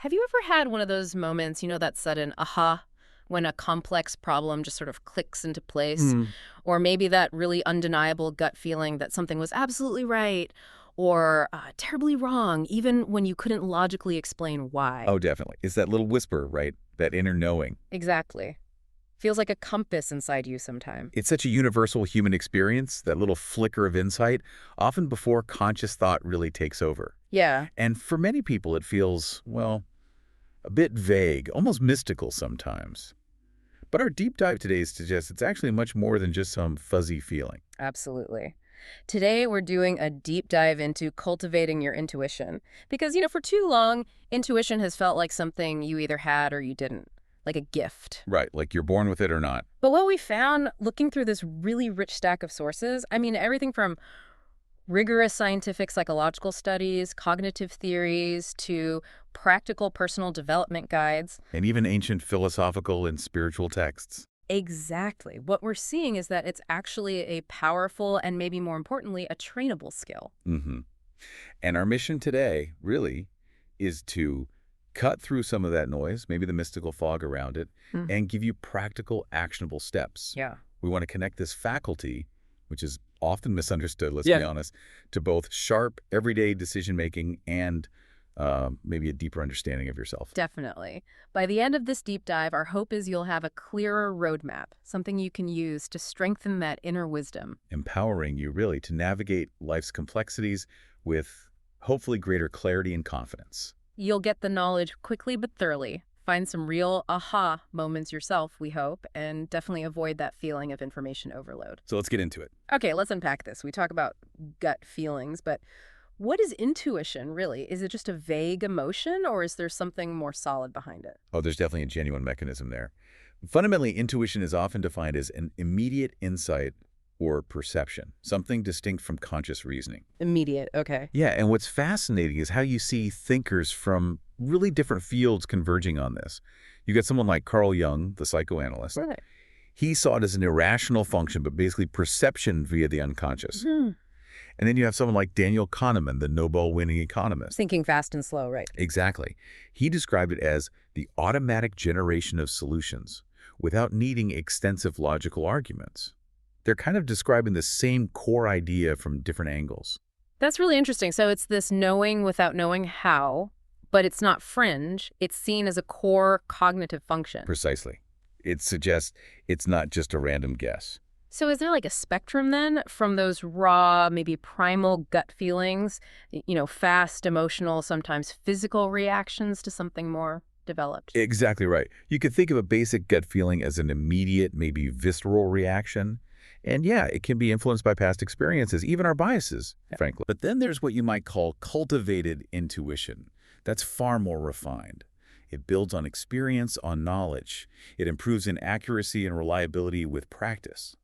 Have you ever had one of those moments, that sudden aha, when a complex problem just sort of clicks into place? Mm. Or maybe that really undeniable gut feeling that something was absolutely right or terribly wrong, even when you couldn't logically explain why? Oh, definitely. It's that little whisper, right? That inner knowing. Exactly. Feels like a compass inside you sometime. It's such a universal human experience, that little flicker of insight, often before conscious thought really takes over. Yeah. And for many people, it feels, well, a bit vague, almost mystical sometimes. But our deep dive today suggests it's actually much more than just some fuzzy feeling. Absolutely. Today, we're doing a deep dive into cultivating your intuition. Because, for too long, intuition has felt like something you either had or you didn't, like a gift. Right, like you're born with it or not. But what we found looking through this really rich stack of sources, I mean, everything from rigorous scientific psychological studies, cognitive theories, to practical personal development guides. And even ancient philosophical and spiritual texts. Exactly. What we're seeing is that it's actually a powerful and maybe more importantly, a trainable skill. hmm And our mission today, really, is to cut through some of that noise, maybe the mystical fog around it, Mm. and give you practical, actionable steps. Yeah. We want to connect this faculty, which is often misunderstood, let's be Yeah. honest, to both sharp, everyday decision-making and maybe a deeper understanding of yourself. Definitely. By the end of this deep dive, our hope is you'll have a clearer roadmap, something you can use to strengthen that inner wisdom. Empowering you, really, to navigate life's complexities with hopefully greater clarity and confidence. You'll get the knowledge quickly but thoroughly. Find some real aha moments yourself, we hope, and definitely avoid that feeling of information overload. So let's get into it. Okay, let's unpack this. We talk about gut feelings, but what is intuition really? Is it just a vague emotion or is there something more solid behind it? Oh, there's definitely a genuine mechanism there. Fundamentally, intuition is often defined as an immediate insight or perception, something distinct from conscious reasoning. Immediate, okay. Yeah, and what's fascinating is how you see thinkers from really different fields converging on this. You got someone like Carl Jung, the psychoanalyst. Right. He saw it as an irrational function, but basically perception via the unconscious. And then you have someone like Daniel Kahneman, the Nobel-winning economist. Thinking fast and slow, right? Exactly. He described it as the automatic generation of solutions without needing extensive logical arguments. They're kind of describing the same core idea from different angles. That's really interesting. So it's this knowing without knowing how, but it's not fringe. It's seen as a core cognitive function. Precisely. It suggests it's not just a random guess. So is there like a spectrum then from those raw, maybe primal gut feelings, fast, emotional, sometimes physical reactions to something more developed? Exactly right. You could think of a basic gut feeling as an immediate, maybe visceral reaction. And yeah, it can be influenced by past experiences, even our biases, frankly. But then there's what you might call cultivated intuition. That's far more refined. It builds on experience, on knowledge. It improves in accuracy and reliability with practice.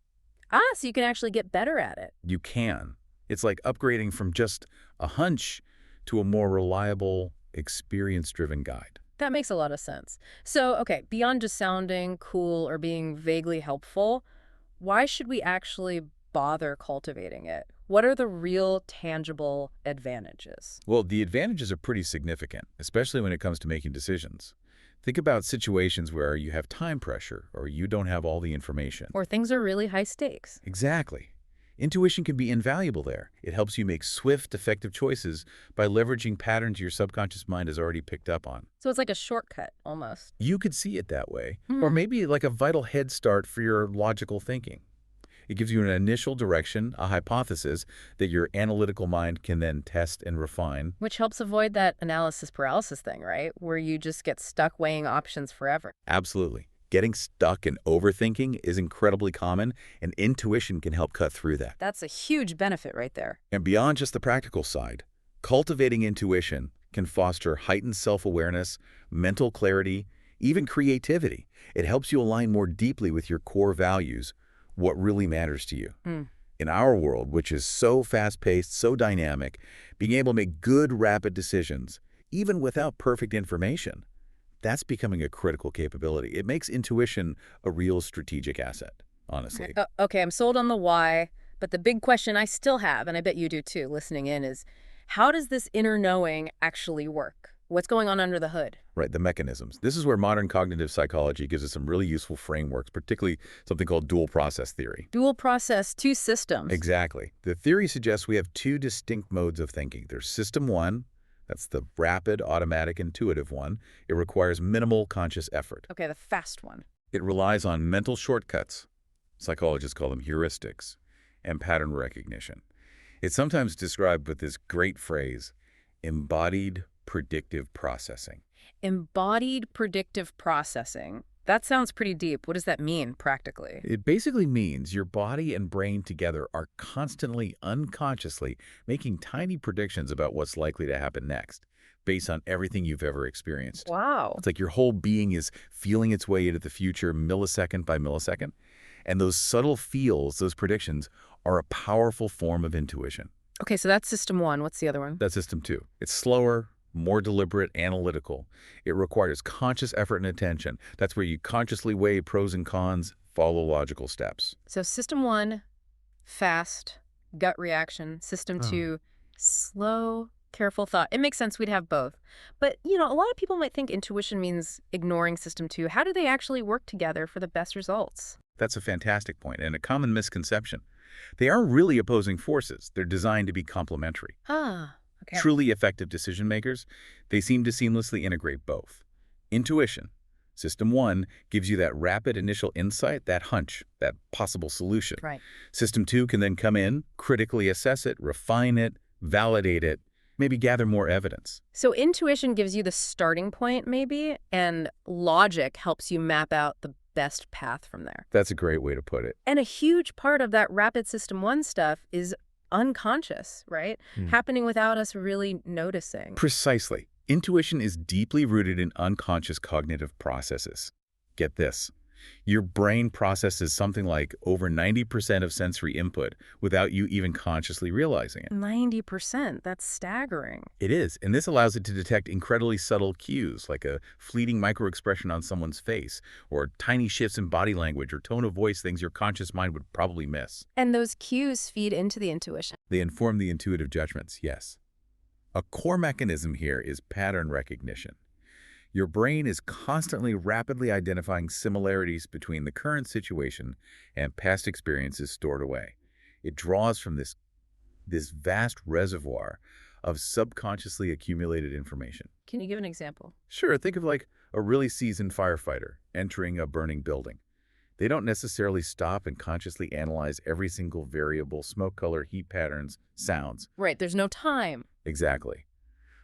So you can actually get better at it. You can. It's like upgrading from just a hunch to a more reliable, experience-driven guide. That makes a lot of sense. So, okay, beyond just sounding cool or being vaguely helpful, why should we actually bother cultivating it? What are the real tangible advantages? Well, the advantages are pretty significant, especially when it comes to making decisions. Think about situations where you have time pressure or you don't have all the information. Or things are really high stakes. Exactly. Intuition can be invaluable there. It helps you make swift, effective choices by leveraging patterns your subconscious mind has already picked up on. So it's like a shortcut, almost. You could see it that way, or maybe like a vital head start for your logical thinking. It gives you an initial direction, a hypothesis that your analytical mind can then test and refine. Which helps avoid that analysis paralysis thing, right? Where you just get stuck weighing options forever. Absolutely. Getting stuck in overthinking is incredibly common, and intuition can help cut through that. That's a huge benefit right there. And beyond just the practical side, cultivating intuition can foster heightened self-awareness, mental clarity, even creativity. It helps you align more deeply with your core values, what really matters to you. In our world, which is so fast-paced, so dynamic, being able to make good, rapid decisions, even without perfect information, that's becoming a critical capability. It makes intuition a real strategic asset, honestly. Okay, I'm sold on the why, but the big question I still have, and I bet you do too, listening in, is how does this inner knowing actually work? What's going on under the hood? Right, the mechanisms. This is where modern cognitive psychology gives us some really useful frameworks, particularly something called dual process theory. Dual process, two systems. Exactly. The theory suggests we have two distinct modes of thinking. There's system one, that's the rapid, automatic, intuitive one. It requires minimal conscious effort. Okay, the fast one. It relies on mental shortcuts. Psychologists call them heuristics, and pattern recognition. It's sometimes described with this great phrase, embodied predictive processing. Embodied predictive processing. That sounds pretty deep. What does that mean practically? It basically means your body and brain together are constantly, unconsciously making tiny predictions about what's likely to happen next, based on everything you've ever experienced. Wow. It's like your whole being is feeling its way into the future millisecond by millisecond. And those subtle feels, those predictions, are a powerful form of intuition. Okay, so that's system one. What's the other one? That's system two. It's slower, more deliberate, analytical. It requires conscious effort and attention. That's where you consciously weigh pros and cons, follow logical steps. So system one, fast, gut reaction. System two, slow, careful thought. It makes sense we'd have both. But, a lot of people might think intuition means ignoring system two. How do they actually work together for the best results? That's a fantastic point and a common misconception. They aren't really opposing forces. They're designed to be complementary. Ah, okay. Truly effective decision makers, they seem to seamlessly integrate both. Intuition, system one, gives you that rapid initial insight, that hunch, that possible solution. Right. System two can then come in, critically assess it, refine it, validate it, maybe gather more evidence. So intuition gives you the starting point, maybe, and logic helps you map out the best path from there. That's a great way to put it. And a huge part of that rapid system one stuff is unconscious, right? Happening without us really noticing. Precisely. Intuition is deeply rooted in unconscious cognitive processes. Get this. Your brain processes something like over 90% of sensory input without you even consciously realizing it. 90%, that's staggering. It is, and this allows it to detect incredibly subtle cues, like a fleeting microexpression on someone's face, or tiny shifts in body language or tone of voice, things your conscious mind would probably miss. And those cues feed into the intuition. They inform the intuitive judgments, yes. A core mechanism here is pattern recognition. Your brain is constantly rapidly identifying similarities between the current situation and past experiences stored away. It draws from this vast reservoir of subconsciously accumulated information. Can you give an example? Sure, think of like a really seasoned firefighter entering a burning building. They don't necessarily stop and consciously analyze every single variable, smoke color, heat patterns, sounds. Right, there's no time. Exactly.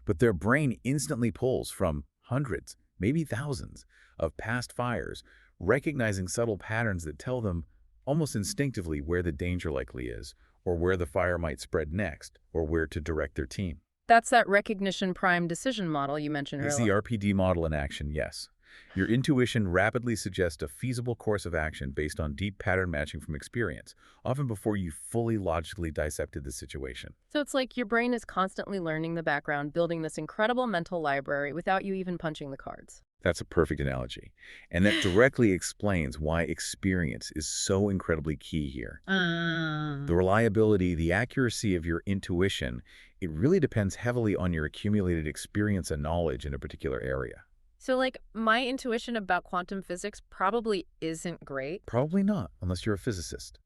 But their brain instantly pulls from hundreds, maybe thousands, of past fires, recognizing subtle patterns that tell them almost instinctively where the danger likely is, or where the fire might spread next, or where to direct their team. That's that recognition prime decision model you mentioned It's earlier. the RPD model in action, yes. Your intuition rapidly suggests a feasible course of action based on deep pattern matching from experience, often before you fully logically dissected the situation. So it's like your brain is constantly learning the background, building this incredible mental library without you even punching the cards. That's a perfect analogy. And that directly explains why experience is so incredibly key here. The reliability, the accuracy of your intuition, it really depends heavily on your accumulated experience and knowledge in a particular area. So, like, my intuition about quantum physics probably isn't great. Probably not, unless you're a physicist.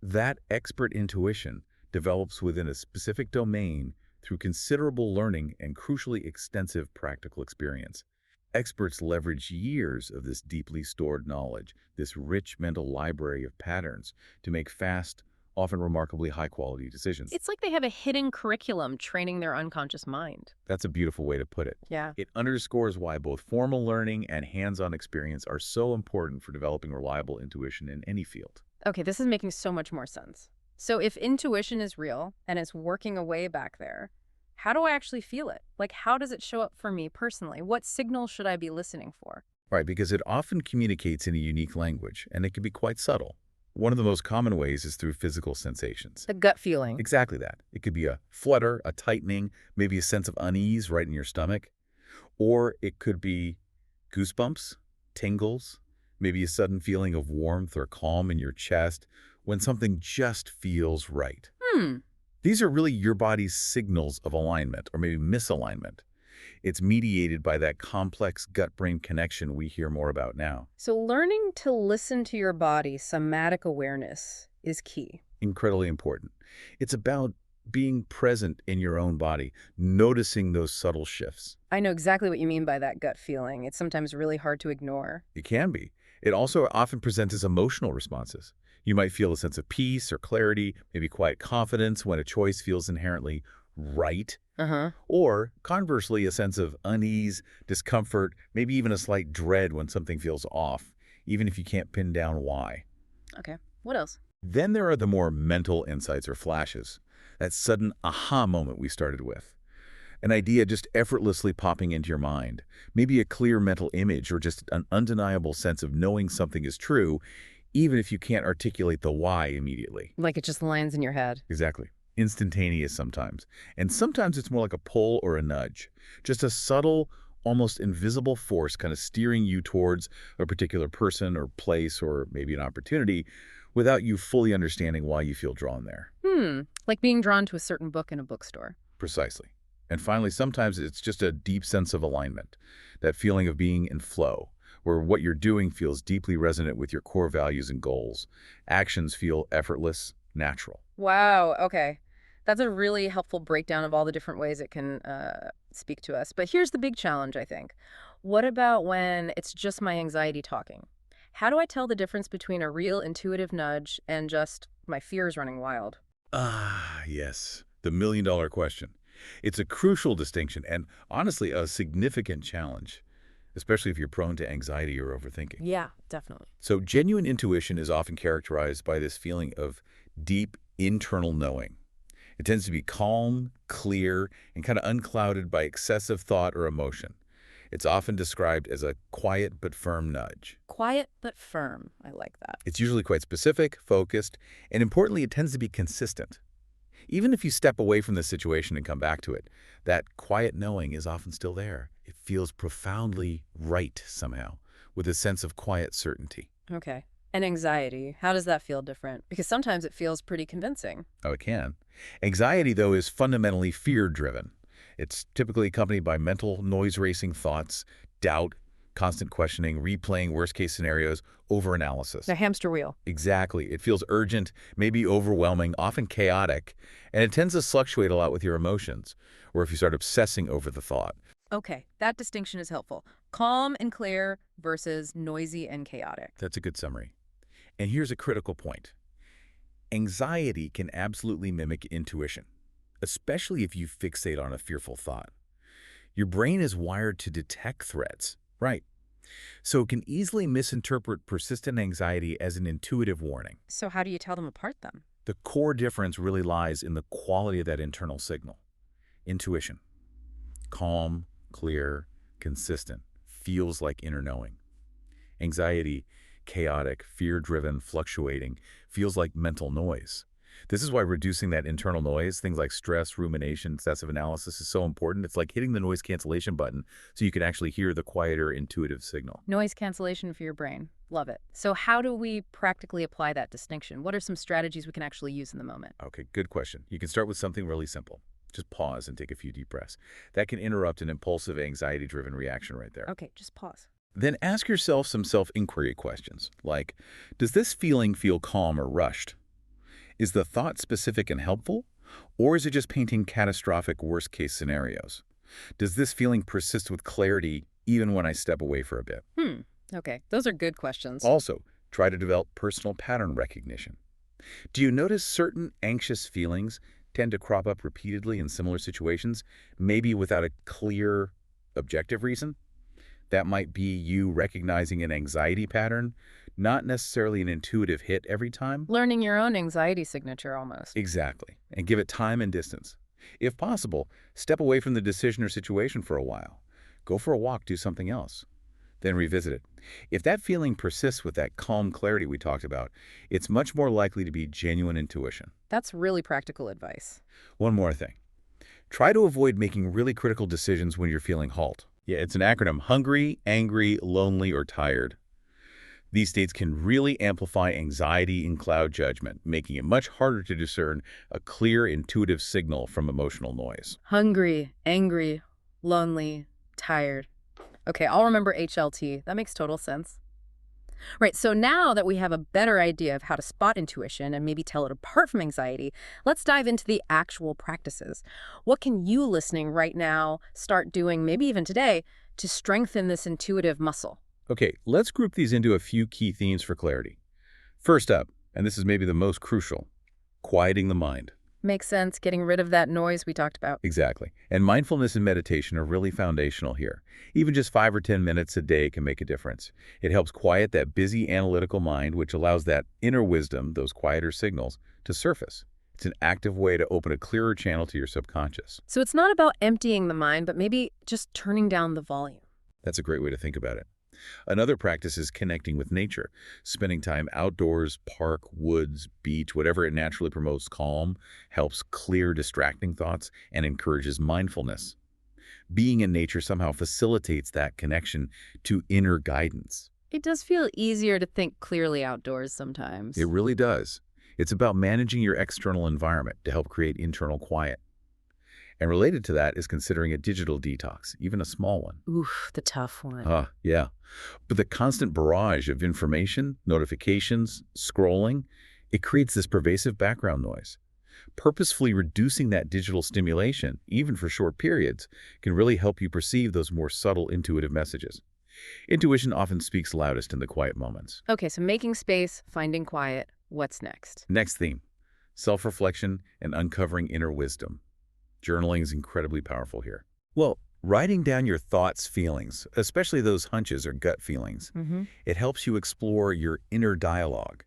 That expert intuition develops within a specific domain through considerable learning and crucially extensive practical experience. Experts leverage years of this deeply stored knowledge, this rich mental library of patterns, to make fast, often remarkably high-quality decisions. It's like they have a hidden curriculum training their unconscious mind. That's a beautiful way to put it. Yeah. It underscores why both formal learning and hands-on experience are so important for developing reliable intuition in any field. Okay, this is making so much more sense. So if intuition is real and it's working away back there, how do I actually feel it? Like, how does it show up for me personally? What signals should I be listening for? Right, because it often communicates in a unique language, and it can be quite subtle. One of the most common ways is through physical sensations. The gut feeling. Exactly that. It could be a flutter, a tightening, maybe a sense of unease right in your stomach. Or it could be goosebumps, tingles, maybe a sudden feeling of warmth or calm in your chest when something just feels right. These are really your body's signals of alignment or maybe misalignment. It's mediated by that complex gut-brain connection we hear more about now. So learning to listen to your body, somatic awareness, is key. Incredibly important. It's about being present in your own body, noticing those subtle shifts. I know exactly what you mean by that gut feeling. It's sometimes really hard to ignore. It can be. It also often presents as emotional responses. You might feel a sense of peace or clarity, maybe quiet confidence when a choice feels inherently right, Uh-huh. or conversely, a sense of unease, discomfort, maybe even a slight dread when something feels off, even if you can't pin down why. Okay. What else? Then there are the more mental insights or flashes, that sudden aha moment we started with. An idea just effortlessly popping into your mind, maybe a clear mental image or just an undeniable sense of knowing something is true, even if you can't articulate the why immediately. Like it just lands in your head. Exactly. Instantaneous sometimes. And sometimes it's more like a pull or a nudge. Just a subtle, almost invisible force kind of steering you towards a particular person or place or maybe an opportunity without you fully understanding why you feel drawn there. Like being drawn to a certain book in a bookstore. Precisely. And finally, sometimes it's just a deep sense of alignment, that feeling of being in flow, where what you're doing feels deeply resonant with your core values and goals. Actions feel effortless, natural. Wow. Okay. That's a really helpful breakdown of all the different ways it can speak to us. But here's the big challenge, I think. What about when it's just my anxiety talking? How do I tell the difference between a real intuitive nudge and just my fears running wild? Ah, yes, the million-dollar question. It's a crucial distinction and honestly a significant challenge, especially if you're prone to anxiety or overthinking. Yeah, definitely. So genuine intuition is often characterized by this feeling of deep internal knowing. It tends to be calm, clear, and kind of unclouded by excessive thought or emotion. It's often described as a quiet but firm nudge. Quiet but firm. I like that. It's usually quite specific, focused, and importantly, it tends to be consistent. Even if you step away from the situation and come back to it, that quiet knowing is often still there. It feels profoundly right somehow, with a sense of quiet certainty. Okay. And anxiety, how does that feel different? Because sometimes it feels pretty convincing. Oh, it can. Anxiety, though, is fundamentally fear-driven. It's typically accompanied by mental noise-racing thoughts, doubt, constant questioning, replaying worst-case scenarios, overanalysis. The hamster wheel. Exactly. It feels urgent, maybe overwhelming, often chaotic, and it tends to fluctuate a lot with your emotions, or if you start obsessing over the thought. Okay, that distinction is helpful. Calm and clear versus noisy and chaotic. That's a good summary. And here's a critical point. Anxiety can absolutely mimic intuition, especially if you fixate on a fearful thought. Your brain is wired to detect threats, right? So it can easily misinterpret persistent anxiety as an intuitive warning. So how do you tell them apart then? The core difference really lies in the quality of that internal signal. Intuition. Calm, clear, consistent. Feels like inner knowing. Anxiety, chaotic, fear-driven, fluctuating, feels like mental noise. This is why reducing that internal noise, things like stress, rumination, excessive analysis, is so important. It's like hitting the noise cancellation button so you can actually hear the quieter, intuitive signal. Noise cancellation for your brain. Love it. So how do we practically apply that distinction? What are some strategies we can actually use in the moment? Okay, good question. You can start with something really simple. Just pause and take a few deep breaths. That can interrupt an impulsive, anxiety-driven reaction right there. Okay, just pause. Then ask yourself some self-inquiry questions, like, does this feeling feel calm or rushed? Is the thought specific and helpful, or is it just painting catastrophic worst-case scenarios? Does this feeling persist with clarity even when I step away for a bit? Okay, those are good questions. Also, try to develop personal pattern recognition. Do you notice certain anxious feelings tend to crop up repeatedly in similar situations, maybe without a clear, objective reason? That might be you recognizing an anxiety pattern, not necessarily an intuitive hit every time. Learning your own anxiety signature almost. Exactly, and give it time and distance. If possible, step away from the decision or situation for a while. Go for a walk, do something else. Then revisit it. If that feeling persists with that calm clarity we talked about, it's much more likely to be genuine intuition. That's really practical advice. One more thing. Try to avoid making really critical decisions when you're feeling halt. Yeah, it's an acronym: hungry, angry, lonely, or tired. These states can really amplify anxiety and cloud judgment, making it much harder to discern a clear, intuitive signal from emotional noise. Hungry, angry, Lonely, tired. Okay, I'll remember HLT. That makes total sense. Right, so now that we have a better idea of how to spot intuition and maybe tell it apart from anxiety, let's dive into the actual practices. What can you listening right now start doing, maybe even today, to strengthen this intuitive muscle? Okay, let's group these into a few key themes for clarity. First up, and this is maybe the most crucial, quieting the mind. Makes sense, getting rid of that noise we talked about. Exactly. And mindfulness and meditation are really foundational here. Even just 5 or 10 minutes a day can make a difference. It helps quiet that busy analytical mind, which allows that inner wisdom, those quieter signals, to surface. It's an active way to open a clearer channel to your subconscious. So it's not about emptying the mind, but maybe just turning down the volume. That's a great way to think about it. Another practice is connecting with nature, spending time outdoors, park, woods, beach, whatever it naturally promotes calm, helps clear distracting thoughts, and encourages mindfulness. Being in nature somehow facilitates that connection to inner guidance. It does feel easier to think clearly outdoors sometimes. It really does. It's about managing your external environment to help create internal quiet. And related to that is considering a digital detox, even a small one. Oof, the tough one. Yeah. But the constant barrage of information, notifications, scrolling, it creates this pervasive background noise. Purposefully reducing that digital stimulation, even for short periods, can really help you perceive those more subtle intuitive messages. Intuition often speaks loudest in the quiet moments. Okay, so making space, finding quiet. What's next? Next theme, self-reflection and uncovering inner wisdom. Journaling is incredibly powerful here. Well, writing down your thoughts, feelings, especially those hunches or gut feelings, it helps you explore your inner dialogue.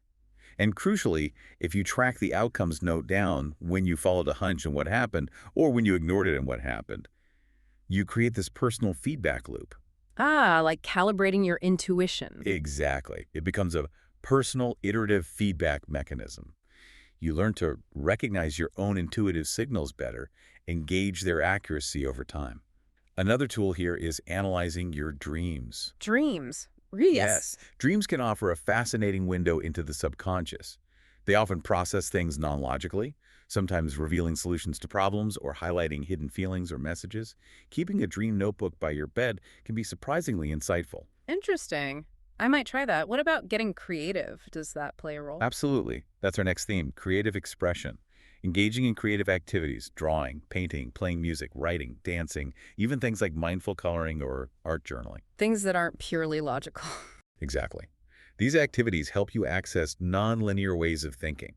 And crucially, if you track the outcomes note down when you followed a hunch and what happened, or when you ignored it and what happened, you create this personal feedback loop. Ah, like calibrating your intuition. Exactly. It becomes a personal, iterative feedback mechanism. You learn to recognize your own intuitive signals better and gauge their accuracy over time. Another tool here is analyzing your dreams. Dreams. Yes. Dreams can offer a fascinating window into the subconscious. They often process things non-logically, sometimes revealing solutions to problems or highlighting hidden feelings or messages. Keeping a dream notebook by your bed can be surprisingly insightful. Interesting. I might try that. What about getting creative? Does that play a role? Absolutely. That's our next theme, creative expression. Engaging in creative activities, drawing, painting, playing music, writing, dancing, even things like mindful coloring or art journaling. Things that aren't purely logical. Exactly. These activities help you access nonlinear ways of thinking.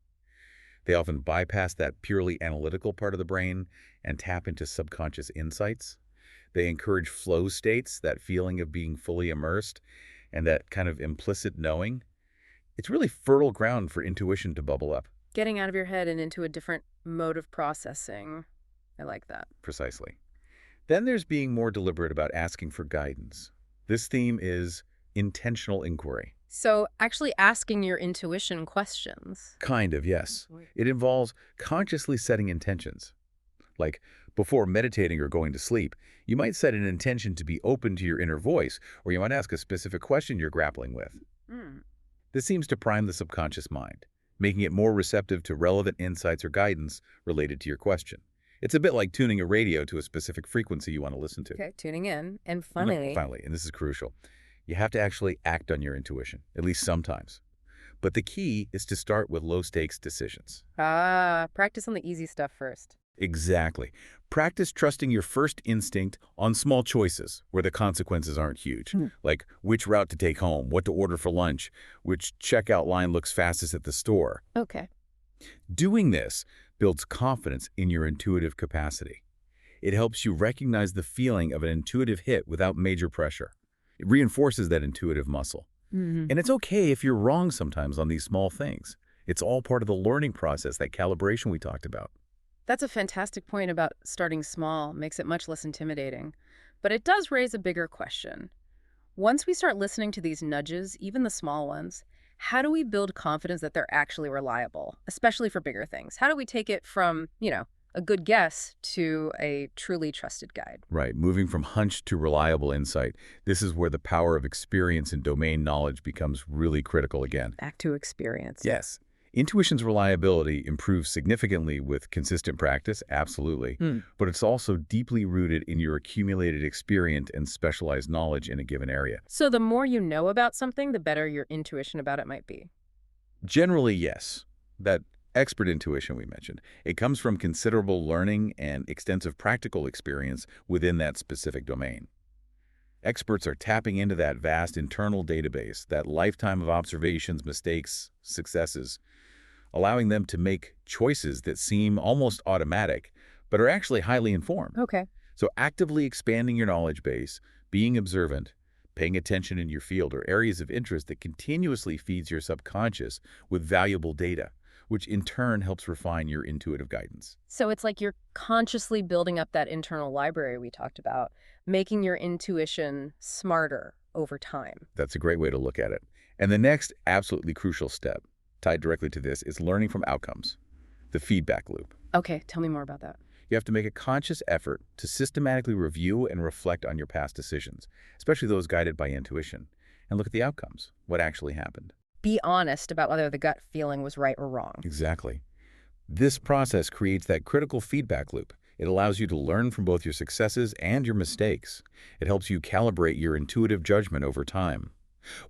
They often bypass that purely analytical part of the brain and tap into subconscious insights. They encourage flow states, that feeling of being fully immersed, and that kind of implicit knowing. It's really fertile ground for intuition to bubble up. Getting out of your head and into a different mode of processing. I like that. Precisely. Then there's being more deliberate about asking for guidance. This theme is intentional inquiry. So actually asking your intuition questions. Kind of, yes. It involves consciously setting intentions. Like, before meditating or going to sleep, you might set an intention to be open to your inner voice, or you might ask a specific question you're grappling with. This seems to prime the subconscious mind, making it more receptive to relevant insights or guidance related to your question. It's a bit like tuning a radio to a specific frequency you want to listen to. Okay, tuning in. And finally, and this is crucial, you have to actually act on your intuition, at least sometimes. But the key is to start with low-stakes decisions. practice on the easy stuff first. Exactly. Practice trusting your first instinct on small choices where the consequences aren't huge, like which route to take home, what to order for lunch, which checkout line looks fastest at the store. Okay. Doing this builds confidence in your intuitive capacity. It helps you recognize the feeling of an intuitive hit without major pressure. It reinforces that intuitive muscle. And it's okay if you're wrong sometimes on these small things. It's all part of the learning process, that calibration we talked about. That's a fantastic point about starting small. Makes it much less intimidating. But it does raise a bigger question. Once we start listening to these nudges, even the small ones, how do we build confidence that they're actually reliable, especially for bigger things? How do we take it from, a good guess to a truly trusted guide? Right, moving from hunch to reliable insight. This is where the power of experience and domain knowledge becomes really critical again. Back to experience. Yes. Intuition's reliability improves significantly with consistent practice, absolutely, Hmm. but it's also deeply rooted in your accumulated experience and specialized knowledge in a given area. So the more you know about something, the better your intuition about it might be. Generally, yes. That expert intuition we mentioned, it comes from considerable learning and extensive practical experience within that specific domain. Experts are tapping into that vast internal database, that lifetime of observations, mistakes, successes, allowing them to make choices that seem almost automatic, but are actually highly informed. Okay. So actively expanding your knowledge base, being observant, paying attention in your field or areas of interest that continuously feeds your subconscious with valuable data, which in turn helps refine your intuitive guidance. So it's like you're consciously building up that internal library we talked about, making your intuition smarter over time. That's a great way to look at it. And the next absolutely crucial step, tied directly to this, is learning from outcomes, the feedback loop. Okay, tell me more about that. You have to make a conscious effort to systematically review and reflect on your past decisions, especially those guided by intuition, and look at the outcomes, what actually happened. Be honest about whether the gut feeling was right or wrong. Exactly. This process creates that critical feedback loop. It allows you to learn from both your successes and your mistakes. It helps you calibrate your intuitive judgment over time.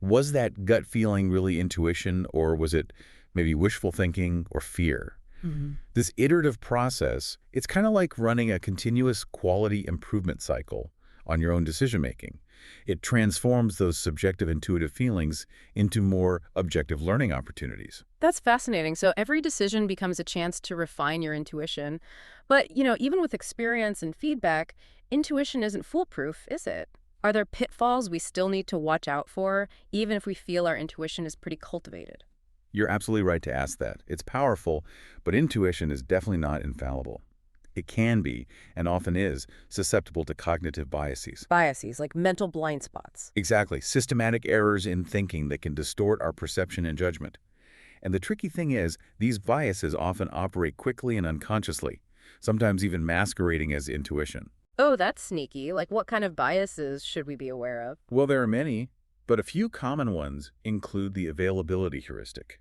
Was that gut feeling really intuition, or was it maybe wishful thinking or fear? Hmm. This iterative process, it's kind of like running a continuous quality improvement cycle on your own decision-making. It transforms those subjective intuitive feelings into more objective learning opportunities. That's fascinating. So every decision becomes a chance to refine your intuition. But, even with experience and feedback, intuition isn't foolproof, is it? Are there pitfalls we still need to watch out for, even if we feel our intuition is pretty cultivated? You're absolutely right to ask that. It's powerful, but intuition is definitely not infallible. It can be, and often is, susceptible to cognitive biases. Biases, like mental blind spots. Exactly, systematic errors in thinking that can distort our perception and judgment. And the tricky thing is, these biases often operate quickly and unconsciously, sometimes even masquerading as intuition. Oh, that's sneaky. Like, what kind of biases should we be aware of? Well, there are many, but a few common ones include the availability heuristic.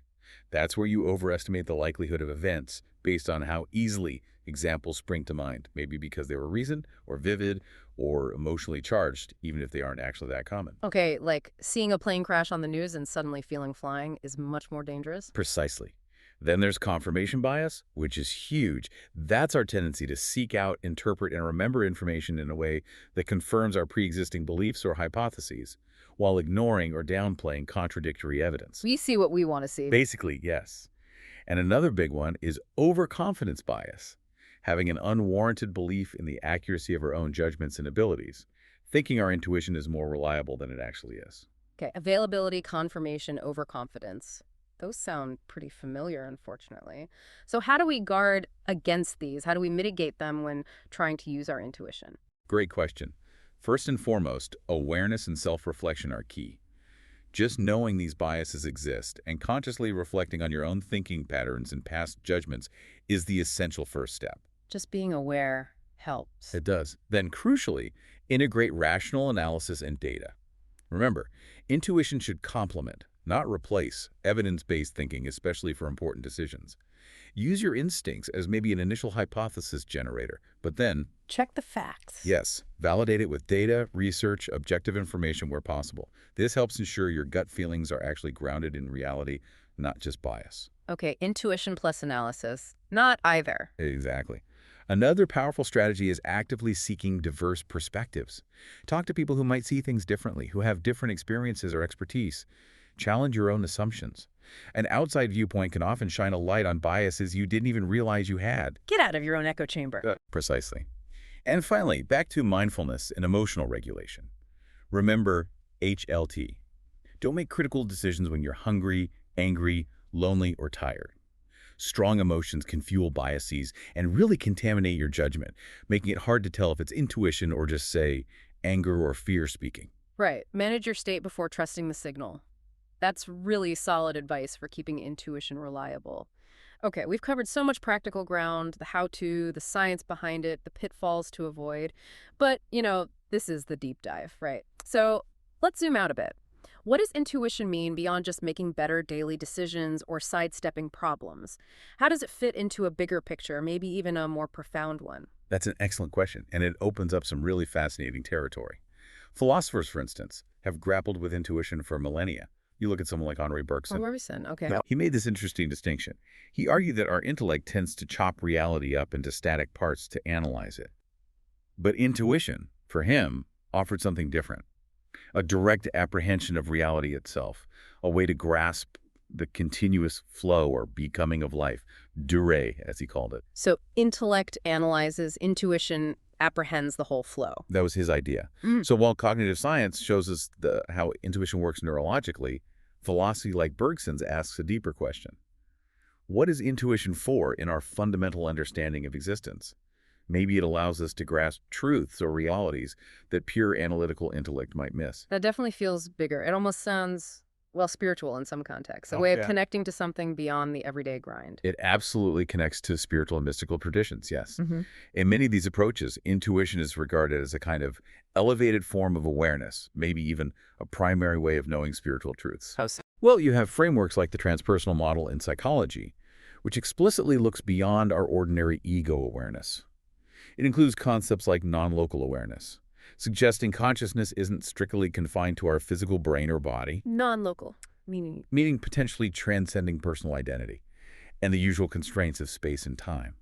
That's where you overestimate the likelihood of events based on how easily examples spring to mind, maybe because they were recent or vivid or emotionally charged, even if they aren't actually that common. Okay, like seeing a plane crash on the news and suddenly feeling flying is much more dangerous? Precisely. Then there's confirmation bias, which is huge. That's our tendency to seek out, interpret, and remember information in a way that confirms our pre-existing beliefs or hypotheses, while ignoring or downplaying contradictory evidence. We see what we want to see. Basically, yes. And another big one is overconfidence bias, having an unwarranted belief in the accuracy of our own judgments and abilities, thinking our intuition is more reliable than it actually is. Okay, availability, confirmation, overconfidence. Those sound pretty familiar, unfortunately. So how do we guard against these? How do we mitigate them when trying to use our intuition? Great question. First and foremost, awareness and self-reflection are key. Just knowing these biases exist and consciously reflecting on your own thinking patterns and past judgments is the essential first step. Just being aware helps. It does. Then, crucially, integrate rational analysis and data. Remember, intuition should complement, not replace, evidence-based thinking, especially for important decisions. Use your instincts as maybe an initial hypothesis generator, but then, Check the facts. yes, validate it with data, research, objective information where possible. This helps ensure your gut feelings are actually grounded in reality, not just bias. Okay, intuition plus analysis. Not either. Exactly. Another powerful strategy is actively seeking diverse perspectives. Talk to people who might see things differently, who have different experiences or expertise. Challenge your own assumptions. An outside viewpoint can often shine a light on biases you didn't even realize you had. Get out of your own echo chamber. Precisely. And finally, back to mindfulness and emotional regulation. Remember HLT. Don't make critical decisions when you're hungry, angry, lonely, or tired. Strong emotions can fuel biases and really contaminate your judgment, making it hard to tell if it's intuition or just, say, anger or fear speaking. Right. Manage your state before trusting the signal. That's really solid advice for keeping intuition reliable. Okay, we've covered so much practical ground, the how-to, the science behind it, the pitfalls to avoid. But, this is the deep dive, right? So let's zoom out a bit. What does intuition mean beyond just making better daily decisions or sidestepping problems? How does it fit into a bigger picture, maybe even a more profound one? That's an excellent question, and it opens up some really fascinating territory. Philosophers, for instance, have grappled with intuition for millennia. You look at someone like Henri Oh, Bergson. Morrison, okay. Now, he made this interesting distinction. He argued that our intellect tends to chop reality up into static parts to analyze it. But intuition, for him, offered something different. A direct apprehension of reality itself, a way to grasp the continuous flow or becoming of life, durée, as he called it. So intellect analyzes, intuition apprehends the whole flow. That was his idea. Mm. So while cognitive science shows us how intuition works neurologically, philosophy like Bergson's asks a deeper question. What is intuition for in our fundamental understanding of existence? Maybe it allows us to grasp truths or realities that pure analytical intellect might miss. That definitely feels bigger. It almost sounds, well, spiritual in some contexts, a way of Yeah. connecting to something beyond the everyday grind. It absolutely connects to spiritual and mystical traditions, yes. Mm-hmm. In many of these approaches, intuition is regarded as a kind of elevated form of awareness, maybe even a primary way of knowing spiritual truths. How so? Well, you have frameworks like the transpersonal model in psychology, which explicitly looks beyond our ordinary ego awareness. It includes concepts like non-local awareness, suggesting consciousness isn't strictly confined to our physical brain or body, Non-local, meaning meaning potentially transcending personal identity and the usual constraints of space and time.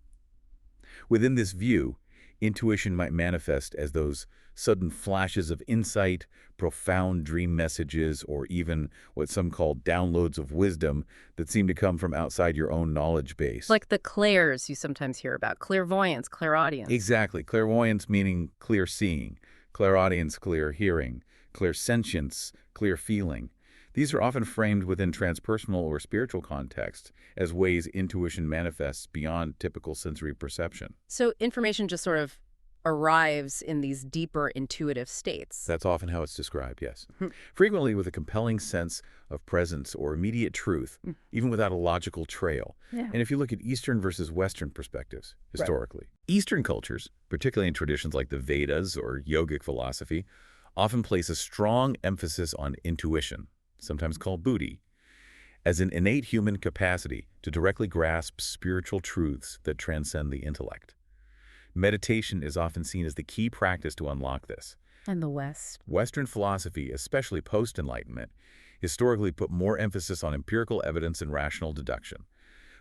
Within this view, intuition might manifest as those sudden flashes of insight, profound dream messages, or even what some call downloads of wisdom that seem to come from outside your own knowledge base. like the clairs you sometimes hear about, clairvoyance, clairaudience. Exactly. Clairvoyance meaning clear seeing, clairaudience, clear hearing, clairsentience, clear feeling. These are often framed within transpersonal or spiritual contexts as ways intuition manifests beyond typical sensory perception. So information just sort of arrives in these deeper intuitive states. That's often how it's described, yes. Hmm. Frequently with a compelling sense of presence or immediate truth, even without a logical trail. Yeah. And if you look at Eastern versus Western perspectives, Right. historically, Eastern cultures, particularly in traditions like the Vedas or yogic philosophy, often place a strong emphasis on intuition, sometimes called buddhi, as an innate human capacity to directly grasp spiritual truths that transcend the intellect. Meditation is often seen as the key practice to unlock this. And the West. Western philosophy, especially post-Enlightenment, historically put more emphasis on empirical evidence and rational deduction.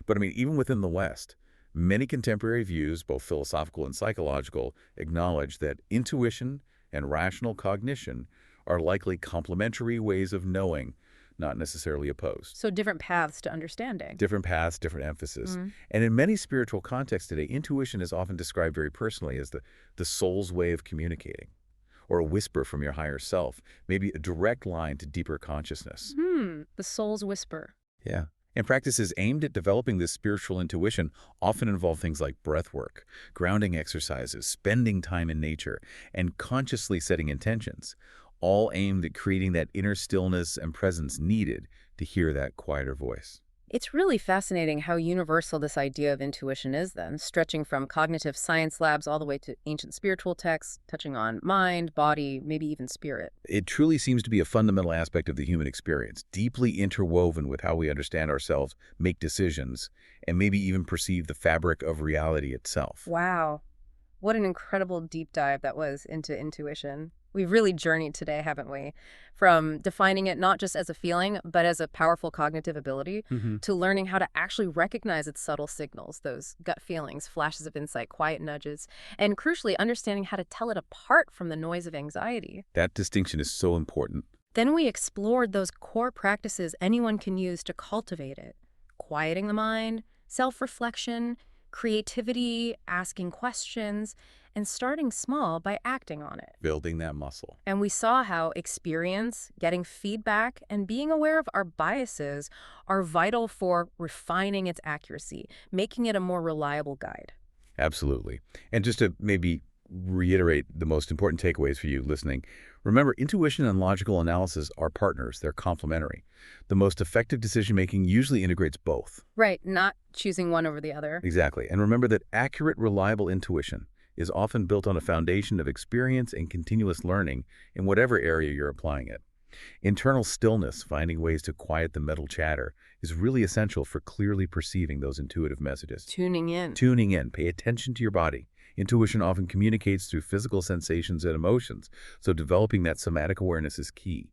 But I mean, even within the West, many contemporary views, both philosophical and psychological, acknowledge that intuition and rational cognition are likely complementary ways of knowing, not necessarily opposed. So different paths to understanding. Different paths, different emphasis. Mm. And in many spiritual contexts today, intuition is often described very personally as the soul's way of communicating, or a whisper from your higher self, maybe a direct line to deeper consciousness. The soul's whisper. Yeah. And practices aimed at developing this spiritual intuition often involve things like breath work, grounding exercises, spending time in nature, and consciously setting intentions, all aimed at creating that inner stillness and presence needed to hear that quieter voice. It's really fascinating how universal this idea of intuition is then, stretching from cognitive science labs all the way to ancient spiritual texts, touching on mind, body, maybe even spirit. It truly seems to be a fundamental aspect of the human experience, deeply interwoven with how we understand ourselves, make decisions, and maybe even perceive the fabric of reality itself. Wow. What an incredible deep dive that was into intuition. We've really journeyed today, haven't we? From defining it not just as a feeling, but as a powerful cognitive ability, to learning how to actually recognize its subtle signals, those gut feelings, flashes of insight, quiet nudges, and crucially, understanding how to tell it apart from the noise of anxiety. That distinction is so important. Then we explored those core practices anyone can use to cultivate it. Quieting the mind, self-reflection, creativity, asking questions, and starting small by acting on it. Building that muscle. And we saw how experience, getting feedback, and being aware of our biases are vital for refining its accuracy, making it a more reliable guide. Absolutely. And just to maybe reiterate the most important takeaways for you listening, remember, intuition and logical analysis are partners. They're complementary. The most effective decision-making usually integrates both. Right, not choosing one over the other. Exactly. And remember that accurate, reliable intuition is often built on a foundation of experience and continuous learning in whatever area you're applying it. Internal stillness, finding ways to quiet the mental chatter, is really essential for clearly perceiving those intuitive messages. Tuning in. Tuning in, pay attention to your body. Intuition often communicates through physical sensations and emotions, so developing that somatic awareness is key.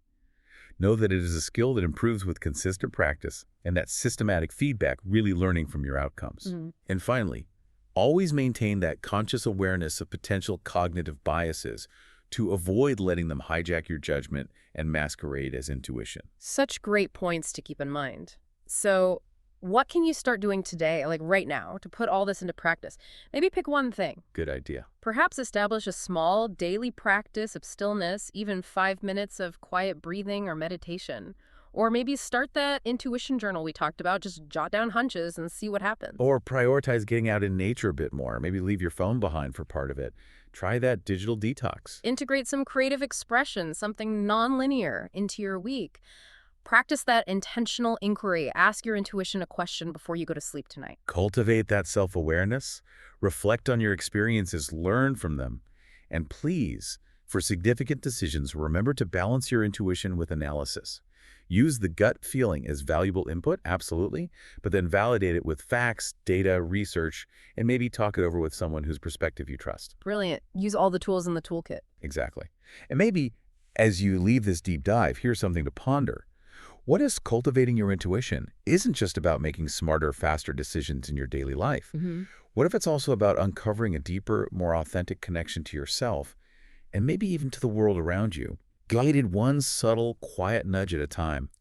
Know that it is a skill that improves with consistent practice and that systematic feedback, really learning from your outcomes. Mhm. And finally, always maintain that conscious awareness of potential cognitive biases to avoid letting them hijack your judgment and masquerade as intuition. Such great points to keep in mind. So, what can you start doing today, like right now, to put all this into practice? Maybe pick one thing. Good idea. Perhaps establish a small daily practice of stillness, even 5 minutes of quiet breathing or meditation. Or maybe start that intuition journal we talked about, just jot down hunches and see what happens. Or prioritize getting out in nature a bit more. Maybe leave your phone behind for part of it. Try that digital detox. Integrate some creative expression, something nonlinear, into your week. Practice that intentional inquiry. Ask your intuition a question before you go to sleep tonight. Cultivate that self-awareness. Reflect on your experiences, learn from them. And please, for significant decisions, remember to balance your intuition with analysis. Use the gut feeling as valuable input, absolutely, but then validate it with facts, data, research, and maybe talk it over with someone whose perspective you trust. Brilliant. Use all the tools in the toolkit. Exactly. And maybe, as you leave this deep dive, here's something to ponder. What if cultivating your intuition isn't just about making smarter, faster decisions in your daily life? What if it's also about uncovering a deeper, more authentic connection to yourself, and maybe even to the world around you, guided one subtle, quiet nudge at a time?